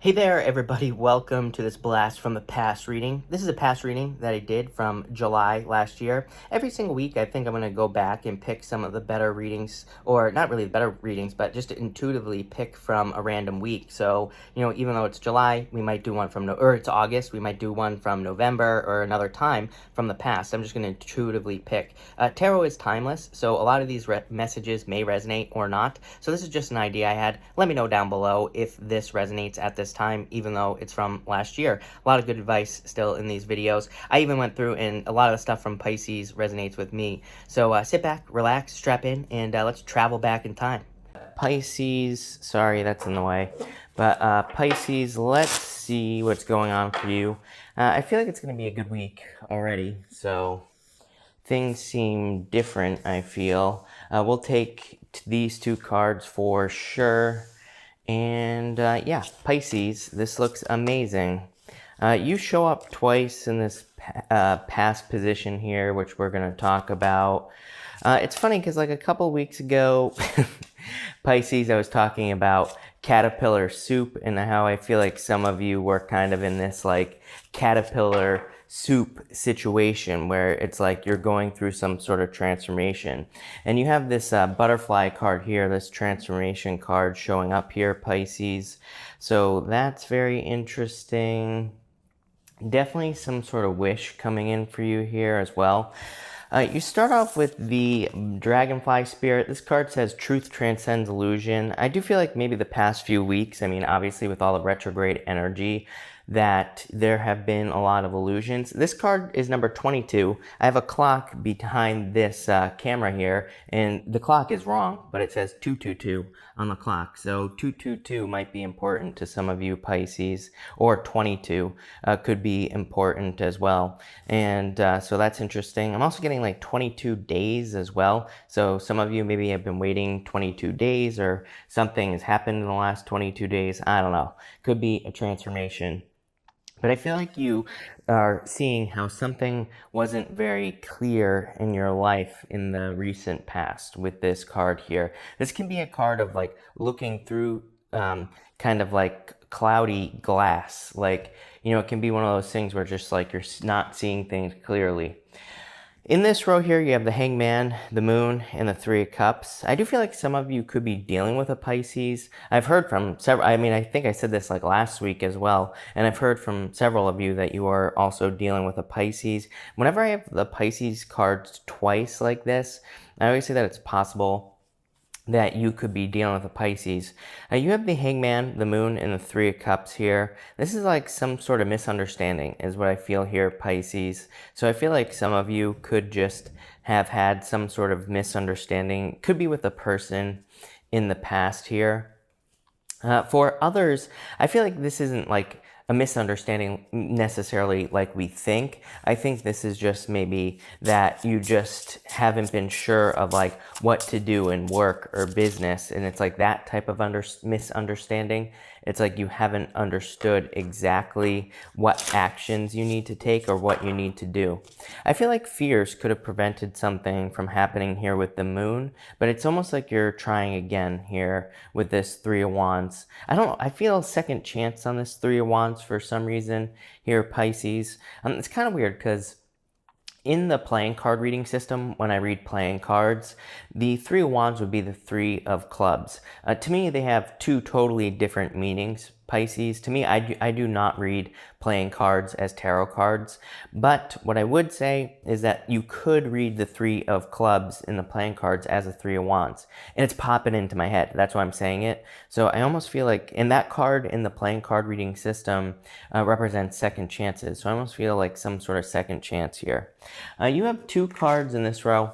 Hey there, everybody. Welcome to this blast from the past reading. This is a past reading that I did from July last year. Every single week, I think I'm going to go back and pick some of the better readings, or not really the better readings, but just to intuitively pick from a random week. So, even though it's July, we might do one from, or it's August, we might do one from November or another time from the past. I'm just going to intuitively pick. Tarot is timeless, so a lot of these messages may resonate or not. So this is just an idea I had. Let me know down below if this resonates at this time, even though it's from last year. A lot of good advice still in these videos. I even went through, and a lot of the stuff from Pisces resonates with me. So sit back, relax, strap in, and let's travel back in time. Pisces, sorry, that's in the way. But Pisces, let's see what's going on for you. I feel like it's going to be a good week already, so things seem different, I feel. We'll take these two cards for sure. And yeah, Pisces, this looks amazing. You show up twice in this past position here, which we're going to talk about. It's funny because like a couple weeks ago, Pisces, I was talking about caterpillar soup and how I feel like some of you were kind of in this like caterpillar soup situation where it's like you're going through some sort of transformation. And you have this butterfly card here, this transformation card showing up here, Pisces. So that's very interesting. Definitely some sort of wish coming in for you here as well. You start off with the Dragonfly Spirit. This card says truth transcends illusion. I do feel like maybe the past few weeks, I mean, obviously with all the retrograde energy, that there have been a lot of illusions. This card is number 22. I have a clock behind this camera here, and the clock is wrong, but it says 222 on the clock. So 222 might be important to some of you Pisces, or 22 could be important as well. And so that's interesting. I'm also getting like 22 days as well. So some of you maybe have been waiting 22 days or something has happened in the last 22 days. I don't know. Could be a transformation. But I feel like you are seeing how something wasn't very clear in your life in the recent past with this card here. This can be a card of like looking through kind of like cloudy glass. Like, it can be one of those things where just like you're not seeing things clearly. In this row here, you have the Hangman, the Moon, and the Three of Cups. I do feel like some of you could be dealing with a Pisces. I've heard from several, I mean, I think I said this like last week as well, and I've heard from several of you that you are also dealing with a Pisces. Whenever I have the Pisces cards twice like this, I always say that it's possible that you could be dealing with a Pisces. You have the Hangman, the Moon, and the Three of Cups here. This is like some sort of misunderstanding is what I feel here, Pisces. So I feel like some of you could just have had some sort of misunderstanding. Could be with a person in the past here. For others, I feel like this isn't like a misunderstanding necessarily like we think. I think this is just maybe that you just haven't been sure of like what to do in work or business, and it's like that type of misunderstanding. It's like you haven't understood exactly what actions you need to take or what you need to do. I feel like fears could have prevented something from happening here with the Moon, but it's almost like you're trying again here with this Three of Wands. I feel a second chance on this Three of Wands for some reason here, Pisces. It's kind of weird because in the playing card reading system, when I read playing cards, the Three of Wands would be the Three of Clubs. To me, they have two totally different meanings, Pisces. To me, I do not read playing cards as tarot cards, but what I would say is that you could read the Three of Clubs in the playing cards as a Three of Wands, and it's popping into my head. That's why I'm saying it. So I almost feel like, and that card in the playing card reading system represents second chances. So I almost feel like some sort of second chance here. You have two cards in this row.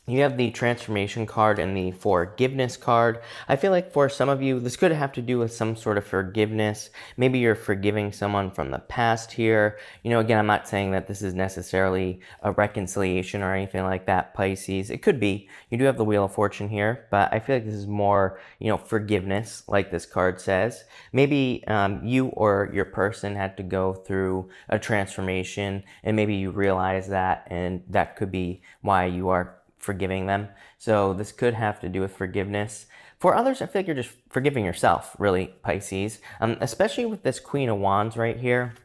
You have the transformation card and the forgiveness card. I feel like for some of you, this could have to do with some sort of forgiveness. Maybe you're forgiving someone from the past here. Again, I'm not saying that this is necessarily a reconciliation or anything like that, Pisces. It could be. You do have the Wheel of Fortune here, but I feel like this is more, forgiveness, like this card says. Maybe you or your person had to go through a transformation, and maybe you realize that, and that could be why you are forgiving them. So this could have to do with forgiveness. For others, I feel like you're just forgiving yourself, really, Pisces, especially with this Queen of Wands right here.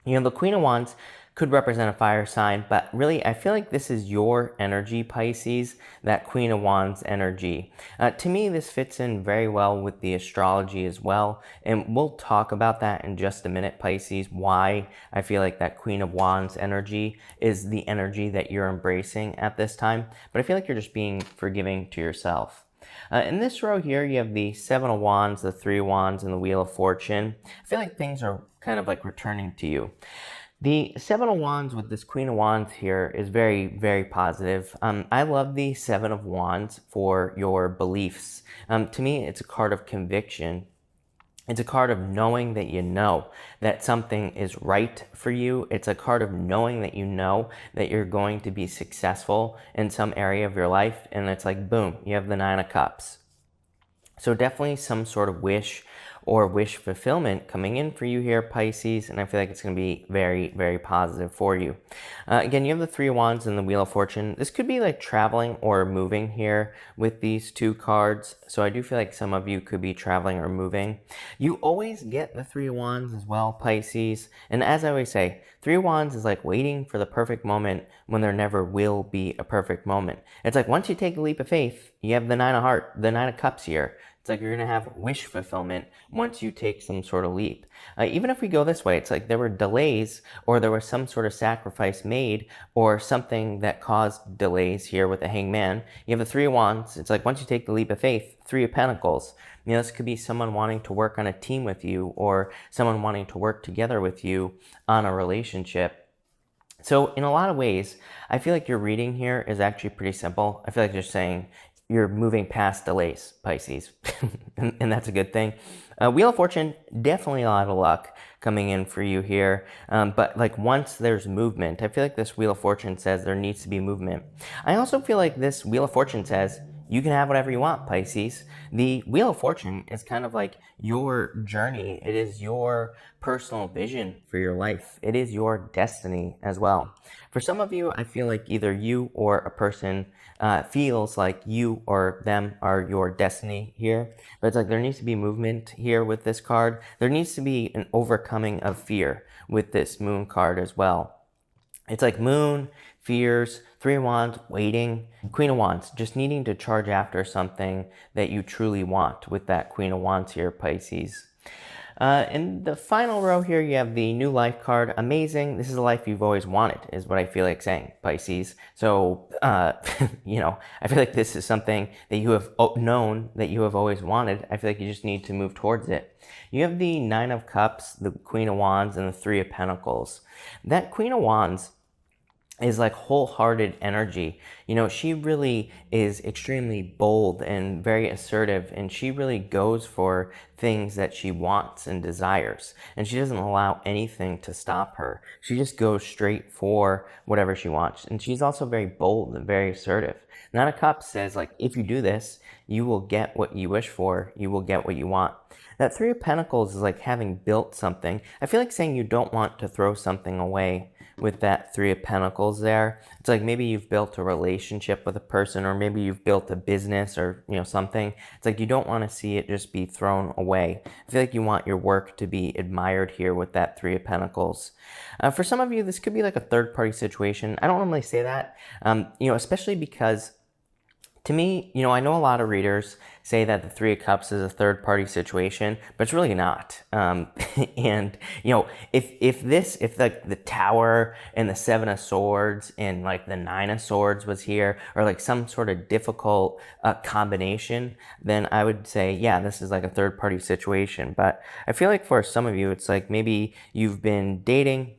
You know, the Queen of Wands could represent a fire sign, but really, I feel like this is your energy, Pisces, that Queen of Wands energy. To me, this fits in very well with the astrology as well, and we'll talk about that in just a minute, Pisces, why I feel like that Queen of Wands energy is the energy that you're embracing at this time, but I feel like you're just being forgiving to yourself. In this row here, you have the Seven of Wands, the Three of Wands, and the Wheel of Fortune. I feel like things are kind of like returning to you. The Seven of Wands with this Queen of Wands here is very, very positive. I love the Seven of Wands for your beliefs. To me, it's a card of conviction. It's a card of knowing that you know that something is right for you. It's a card of knowing that you know that you're going to be successful in some area of your life. And it's like, boom, you have the Nine of Cups. So definitely some sort of wish or wish fulfillment coming in for you here, Pisces, and I feel like it's going to be very, very positive for you. Again, you have the Three of Wands and the Wheel of Fortune. This could be like traveling or moving here with these two cards, so I do feel like some of you could be traveling or moving. You always get the Three of Wands as well, Pisces, and as I always say, Three of Wands is like waiting for the perfect moment when there never will be a perfect moment. It's like once you take a leap of faith, you have the Nine of Cups here. It's like you're going to have wish fulfillment once you take some sort of leap. Even if we go this way, it's like there were delays or there was some sort of sacrifice made or something that caused delays here with the Hangman. You have the Three of Wands. It's like once you take the leap of faith, Three of Pentacles. You know, this could be someone wanting to work on a team with you or someone wanting to work together with you on a relationship. So in a lot of ways, I feel like your reading here is actually pretty simple. I feel like you're saying, you're moving past delays, Pisces, and that's a good thing. Wheel of Fortune, definitely a lot of luck coming in for you here. But like once there's movement, I feel like this Wheel of Fortune says there needs to be movement. I also feel like this Wheel of Fortune says you can have whatever you want, Pisces. The Wheel of Fortune is kind of like your journey. It is your personal vision for your life. It is your destiny as well. For some of you, I feel like either you or a person feels like you or them are your destiny here. But it's like there needs to be movement here with this card. There needs to be an overcoming of fear with this Moon card as well. It's like Moon, fears, Three of Wands, waiting, Queen of Wands, just needing to charge after something that you truly want with that Queen of Wands here, Pisces. In the final row here, you have the New Life card. Amazing. This is a life you've always wanted, is what I feel like saying, Pisces. So, you know, I feel like this is something that you have known that you have always wanted. I feel like you just need to move towards it. You have the Nine of Cups, the Queen of Wands, and the Three of Pentacles. That Queen of Wands is like wholehearted energy. You know, she really is extremely bold and very assertive, and she really goes for things that she wants and desires, and she doesn't allow anything to stop her. She just goes straight for whatever she wants, and she's also very bold and very assertive. Nine of Cups says, like, if you do this, you will get what you wish for, you will get what you want. That Three of Pentacles is like having built something. I feel like saying you don't want to throw something away with that Three of Pentacles there. It's like maybe you've built a relationship with a person, or maybe you've built a business, or, you know, something. It's like you don't want to see it just be thrown away. I feel like you want your work to be admired here with that Three of Pentacles. For some of you, this could be like a third-party situation. I don't normally say that, you know, especially because to me, you know, I know a lot of readers say that the Three of Cups is a third-party situation, but it's really not. And, you know, if like the Tower and the Seven of Swords and like the Nine of Swords was here, or like some sort of difficult combination, then I would say, yeah, this is like a third-party situation. But I feel like for some of you, it's like maybe you've been dating,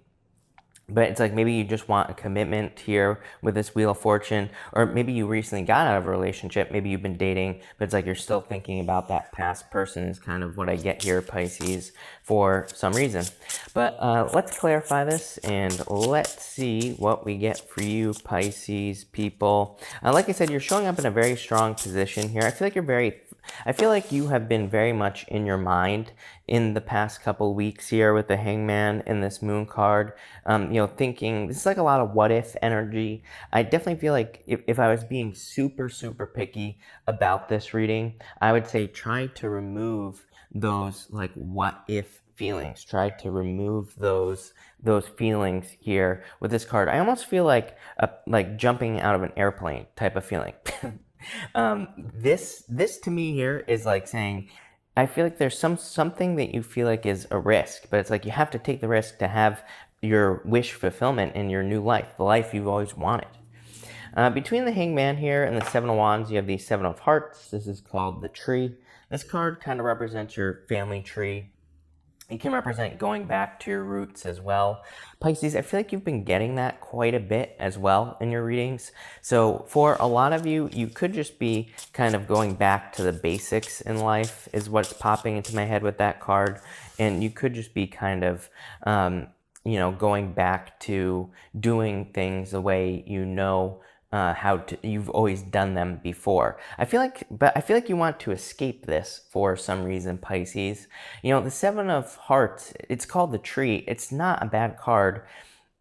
but it's like maybe you just want a commitment here with this Wheel of Fortune, or maybe you recently got out of a relationship, maybe you've been dating, but it's like you're still thinking about that past person is kind of what I get here, Pisces, for some reason. But let's clarify this and let's see what we get for you, Pisces people. Like I said, you're showing up in a very strong position here. I feel like you're very I feel like you have been very much in your mind in the past couple weeks here with the Hangman and this Moon card. Thinking, this is like a lot of what if energy. I definitely feel like if I was being super, super picky about this reading, I would say try to remove those like what if feelings. Try to remove those feelings here with this card. I almost feel like jumping out of an airplane type of feeling. This to me here is like saying, I feel like there's something that you feel like is a risk, but it's like you have to take the risk to have your wish fulfillment in your new life, the life you've always wanted. Between the Hangman here and the Seven of Wands, you have the Seven of Hearts. This is called the Tree. This card kind of represents your family tree. It can represent going back to your roots as well. Pisces, I feel like you've been getting that quite a bit as well in your readings. So for a lot of you, you could just be kind of going back to the basics in life is what's popping into my head with that card. And you could just be kind of, going back to doing things the way you know you've always done them before. I feel like you want to escape this for some reason, Pisces. The Seven of Hearts, it's called the Tree. It's not a bad card.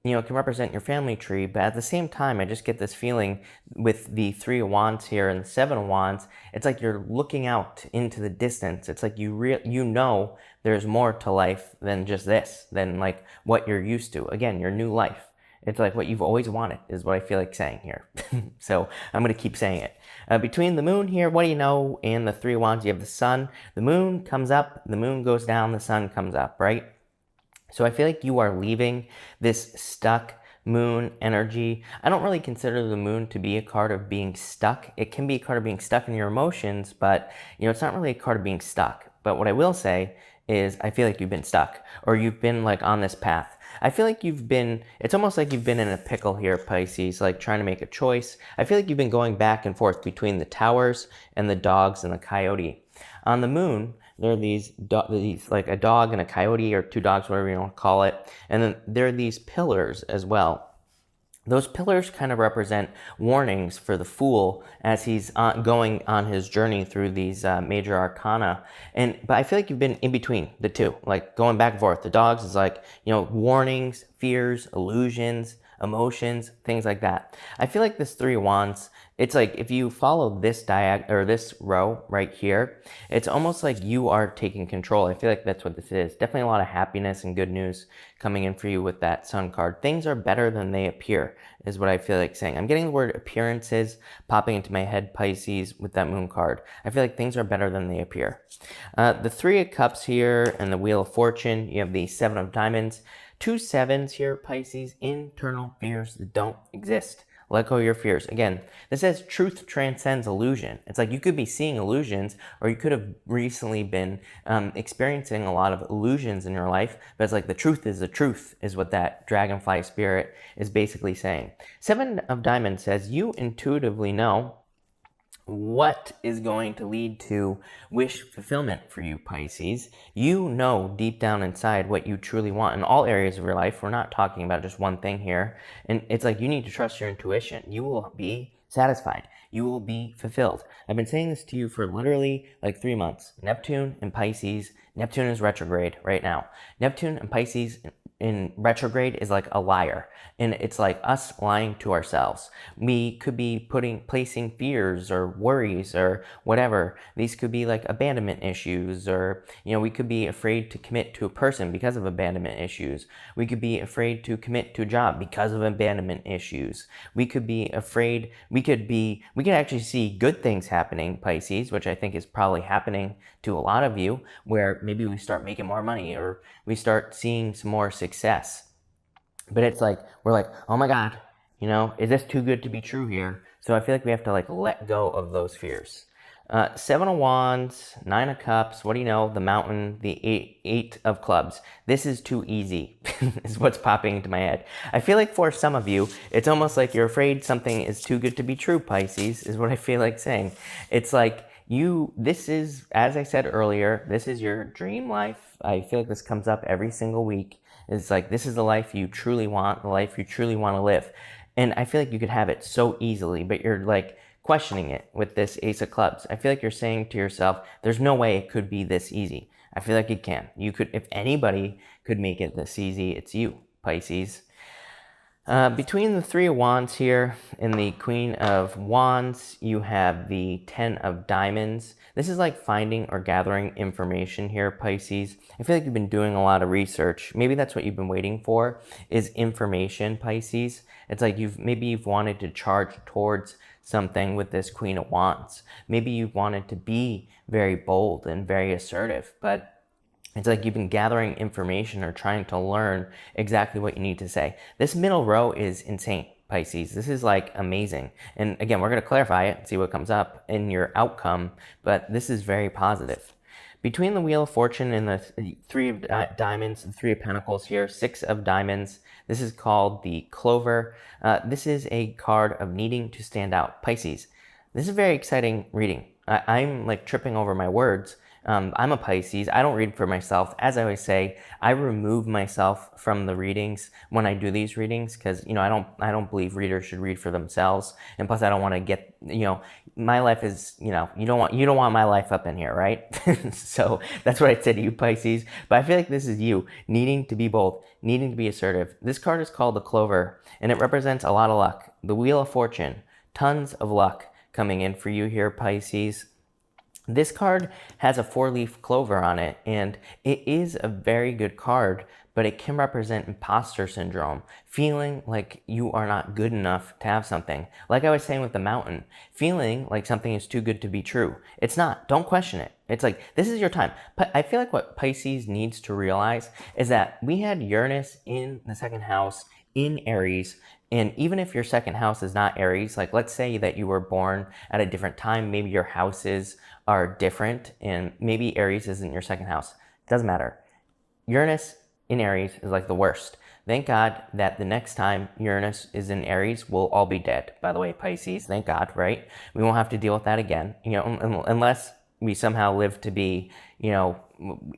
It can represent your family tree, but at the same time, I just get this feeling with the Three of Wands here and the Seven of Wands, it's like you're looking out into the distance. It's like there's more to life than just this, than like what you're used to. Again, your new life. It's like what you've always wanted is what I feel like saying here. So I'm going to keep saying it. Between the Moon here, what do you know, and the Three of Wands, you have the Sun. The Moon comes up, the Moon goes down, the Sun comes up, right? So I feel like you are leaving this stuck Moon energy. I don't really consider the Moon to be a card of being stuck. It can be a card of being stuck in your emotions, but it's not really a card of being stuck. But what I will say is I feel like you've been stuck, or you've been like on this path. I feel like it's almost like you've been in a pickle here, Pisces, like trying to make a choice. I feel like you've been going back and forth between the towers and the dogs and the coyote. On the Moon, there are these like a dog and a coyote, or two dogs, whatever you want to call it. And then there are these pillars as well. Those pillars kind of represent warnings for the Fool as he's going on his journey through these major arcana. But I feel like you've been in between the two, like going back and forth. The dogs is like, warnings, fears, illusions, emotions, things like that. I feel like this Three of Wands, it's like if you follow this this row right here, it's almost like you are taking control. I feel like that's what this is. Definitely a lot of happiness and good news coming in for you with that Sun card. Things are better than they appear is what I feel like saying. I'm getting the word appearances popping into my head, Pisces, with that Moon card. I feel like things are better than they appear. The Three of Cups here and the Wheel of Fortune, you have the Seven of Diamonds. Two sevens here, Pisces, internal fears that don't exist. Let go of your fears. Again, this says truth transcends illusion. It's like you could be seeing illusions, or you could have recently been experiencing a lot of illusions in your life, but it's like the truth is what that dragonfly spirit is basically saying. Seven of Diamonds says you intuitively know what is going to lead to wish fulfillment for you, Pisces. You know deep down inside what you truly want in all areas of your life. We're not talking about just one thing here. And it's like you need to trust your intuition. You will be satisfied. You will be fulfilled. I've been saying this to you for literally like 3 months. Neptune and Pisces. Neptune is retrograde right now. Neptune and Pisces in retrograde is like a liar, and it's like us lying to ourselves. We could be placing fears or worries or whatever. These could be like abandonment issues, or we could be afraid to commit to a person because of abandonment issues. We could be afraid to commit to a job because of abandonment issues. We could be afraid. We could actually see good things happening, Pisces, which I think is probably happening to a lot of you, where maybe we start making more money, or we start seeing some more success. But it's like, we're like, oh my God, is this too good to be true here? So I feel like we have to like let go of those fears. Seven of Wands, Nine of Cups, what do you know? The Mountain, the Eight of Clubs. This is too easy is what's popping into my head. I feel like for some of you, it's almost like you're afraid something is too good to be true, Pisces, is what I feel like saying. It's like this is, as I said earlier, this is your dream life. I feel like this comes up every single week. It's like, this is the life you truly want, the life you truly want to live. And I feel like you could have it so easily, but you're like questioning it with this Ace of Clubs. I feel like you're saying to yourself, there's no way it could be this easy. I feel like it can. You could, if anybody could make it this easy, it's you, Pisces. Between the Three of Wands here and the Queen of Wands, you have the Ten of Diamonds. This is like finding or gathering information here, Pisces. I feel like you've been doing a lot of research. Maybe that's what you've been waiting for, is information, Pisces. It's like maybe you've wanted to charge towards something with this Queen of Wands. Maybe you've wanted to be very bold and very assertive, but it's like you've been gathering information or trying to learn exactly what you need to say. This middle row is insane, Pisces. This is like amazing. And again, we're going to clarify it and see what comes up in your outcome, but this is very positive. Between the Wheel of Fortune and the Three of Diamonds, the Three of Pentacles here, Six of Diamonds, this is called the Clover. This is a card of needing to stand out, Pisces. This is a very exciting reading. I'm like tripping over my words. I'm a Pisces. I don't read for myself. As I always say, I remove myself from the readings when I do these readings because, you know, I don't believe readers should read for themselves. And plus, I don't want to get, you know, my life is, you know, you don't want my life up in here, right? So that's what I said to you, Pisces. But I feel like this is you needing to be bold, needing to be assertive. This card is called the Clover, and it represents a lot of luck. The Wheel of Fortune, tons of luck coming in for you here, Pisces. This card has a 4-leaf clover on it, and it is a very good card, but it can represent imposter syndrome, feeling like you are not good enough to have something. Like I was saying with the mountain, feeling like something is too good to be true. It's not. Don't question it. It's like, this is your time. But I feel like what Pisces needs to realize is that we had Uranus in the second house in Aries. And even if your second house is not Aries, like let's say that you were born at a different time, maybe your houses are different and maybe Aries isn't your second house. It doesn't matter. Uranus in Aries is like the worst. Thank God that the next time Uranus is in Aries, we'll all be dead. By the way, Pisces, thank God, right? We won't have to deal with that again, you know, unless we somehow live to be, you know,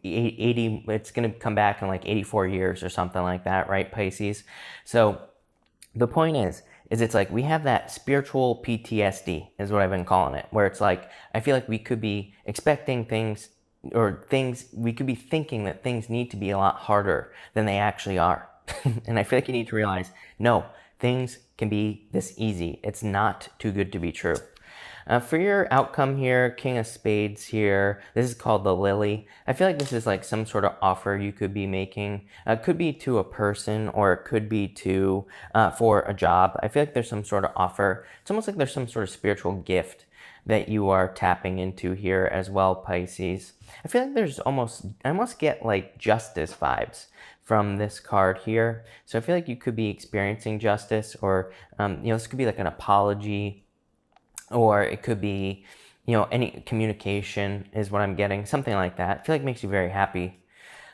80, it's going to come back in like 84 years or something like that, right, Pisces? So the point is it's like we have that spiritual PTSD is what I've been calling it, where it's like, I feel like we could be expecting things we could be thinking that things need to be a lot harder than they actually are. And I feel like you need to realize, no, things can be this easy. It's not too good to be true. For your outcome here, King of Spades here, this is called the Lily. I feel like this is like some sort of offer you could be making. It could be to a person or it could be to for a job. I feel like there's some sort of offer. It's almost like there's some sort of spiritual gift that you are tapping into here as well, Pisces. I feel like I almost get like justice vibes from this card here. So I feel like you could be experiencing justice, or you know, this could be like an apology, or it could be, you know, any communication is what I'm getting, something like that. I feel like it makes you very happy.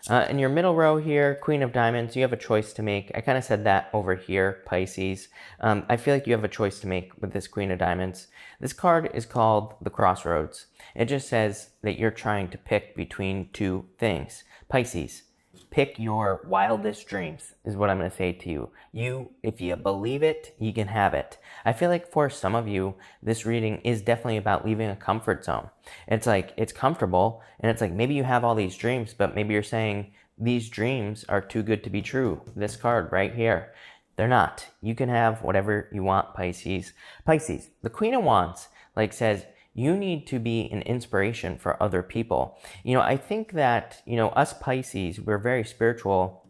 In your middle row here, Queen of Diamonds, you have a choice to make. I kind of said that over here, Pisces. I feel like you have a choice to make with this Queen of Diamonds. This card is called the Crossroads. It just says that you're trying to pick between two things. Pisces, pick your wildest dreams is what I'm going to say to you. If you believe it, you can have it. I feel like for some of you, this reading is definitely about leaving a comfort zone. It's like, it's comfortable, and it's like maybe you have all these dreams, but maybe you're saying these dreams are too good to be true. This card right here, they're not. You can have whatever you want, Pisces. Pisces, the Queen of Wands, like says, you need to be an inspiration for other people. You know, I think that, you know, us Pisces, we're very spiritual.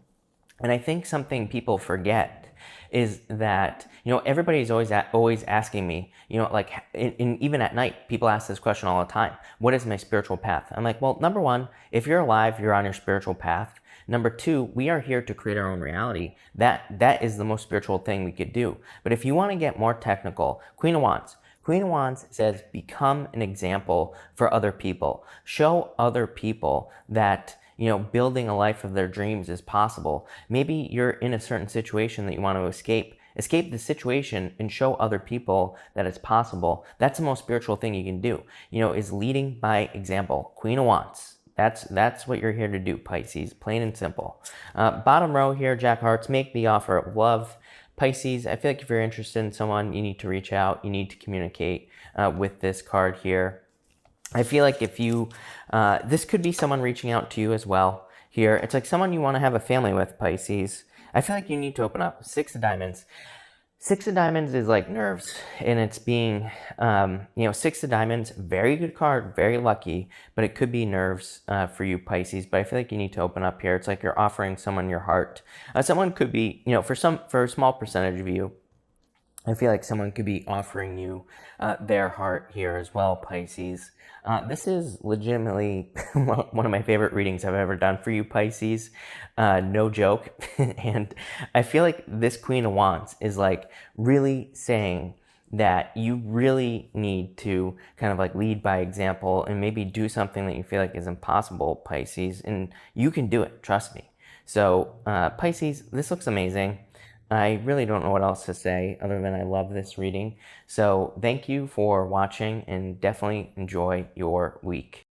And I think something people forget is that, you know, everybody's always asking me, you know, like even at night, people ask this question all the time. What is my spiritual path? I'm like, well, number one, if you're alive, you're on your spiritual path. Number two, we are here to create our own reality. That is the most spiritual thing we could do. But if you want to get more technical, Queen of Wands. Queen of Wands says, become an example for other people. Show other people that, you know, building a life of their dreams is possible. Maybe you're in a certain situation that you want to escape. Escape the situation and show other people that it's possible. That's the most spiritual thing you can do, you know, is leading by example. Queen of Wands. That's what you're here to do, Pisces. Plain and simple. Bottom row here, Jack of Hearts, make the offer of love. Pisces, I feel like if you're interested in someone, you need to reach out. You need to communicate with this card here. I feel like if you, this could be someone reaching out to you as well here. It's like someone you want to have a family with, Pisces. I feel like you need to open up. Six of Diamonds. Six of Diamonds is like nerves, and it's being, Six of Diamonds, very good card, very lucky, but it could be nerves for you, Pisces. But I feel like you need to open up here. It's like you're offering someone your heart. Someone could be, for a small percentage of you, I feel like someone could be offering you their heart here as well, Pisces. This is legitimately one of my favorite readings I've ever done for you, Pisces. No joke. And I feel like this Queen of Wands is like really saying that you really need to kind of like lead by example and maybe do something that you feel like is impossible, Pisces. And you can do it, trust me. So Pisces, this looks amazing. I really don't know what else to say other than I love this reading. So thank you for watching and definitely enjoy your week.